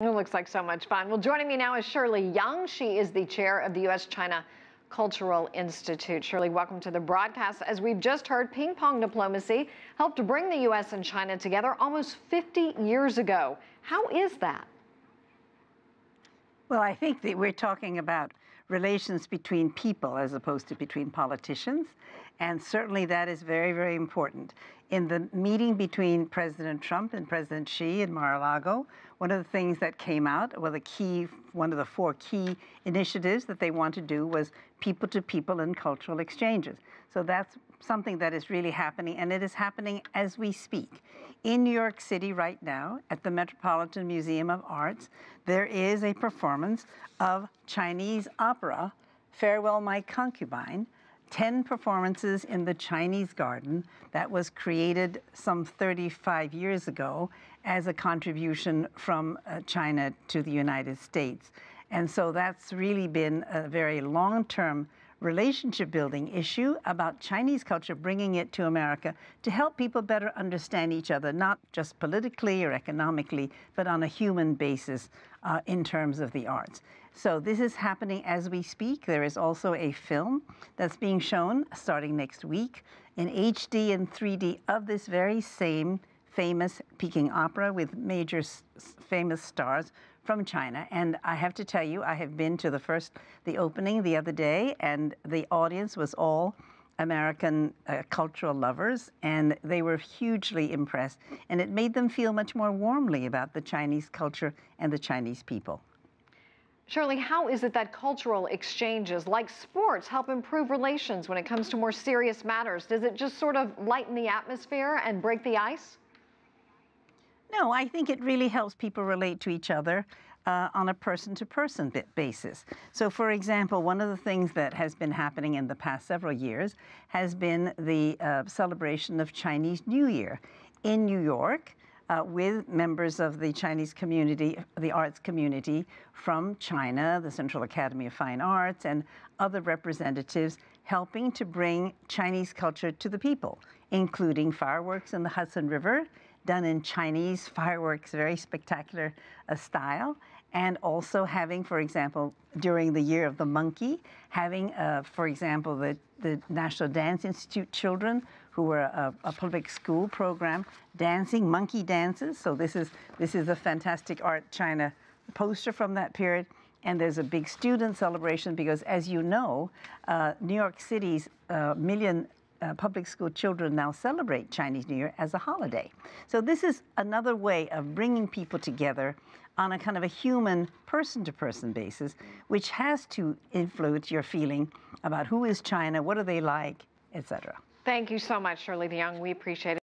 It looks like so much fun. Well, joining me now is Shirley Young. She is the chair of the U.S.-China Cultural Institute. Shirley, welcome to the broadcast. As we've just heard, ping pong diplomacy helped to bring the U.S. and China together almost 50 years ago. How is that? Well, I think that we're talking about relations between people as opposed to between politicians, and certainly that is very, very important. In the meeting between President Trump and President Xi in Mar-a-Lago, one of the things that came out, well, one of the 4 key initiatives that they want to do was people-to-people and cultural exchanges. So that's something that is really happening, and it is happening as we speak. In New York City right now, at the Metropolitan Museum of Arts, there is a performance of Chinese opera, Farewell My Concubine, 10 performances in the Chinese Garden that was created some 35 years ago as a contribution from China to the United States. And so that's really been a very long-term relationship building issue about Chinese culture, bringing it to America to help people better understand each other, not just politically or economically, but on a human basis in terms of the arts. So this is happening as we speak. There is also a film that's being shown starting next week in HD and 3D of this very same famous Peking opera with major famous stars from China. And I have to tell you, I have been to the opening the other day, and the audience was all American cultural lovers, and they were hugely impressed. And it made them feel much more warmly about the Chinese culture and the Chinese people. Shirley, how is it that cultural exchanges like sports help improve relations when it comes to more serious matters? Does it just sort of lighten the atmosphere and break the ice? No, I think it really helps people relate to each other on a person-to-person basis. So, for example, one of the things that has been happening in the past several years has been the celebration of Chinese New Year in New York with members of the Chinese community, the arts community from China, the Central Academy of Fine Arts, and other representatives helping to bring Chinese culture to the people, including fireworks in the Hudson River, done in Chinese fireworks, very spectacular style, and also having, for example, during the Year of the Monkey, having, for example, the National Dance Institute children who were a public school program dancing monkey dances. So this is a fantastic Art China poster from that period. And there's a big student celebration because, as you know, New York City's million public school children now celebrate Chinese New Year as a holiday. So this is another way of bringing people together on a kind of a human person-to-person basis, which has to influence your feeling about who is China, what are they like, etc. Thank you so much, Shirley Young. We appreciate it.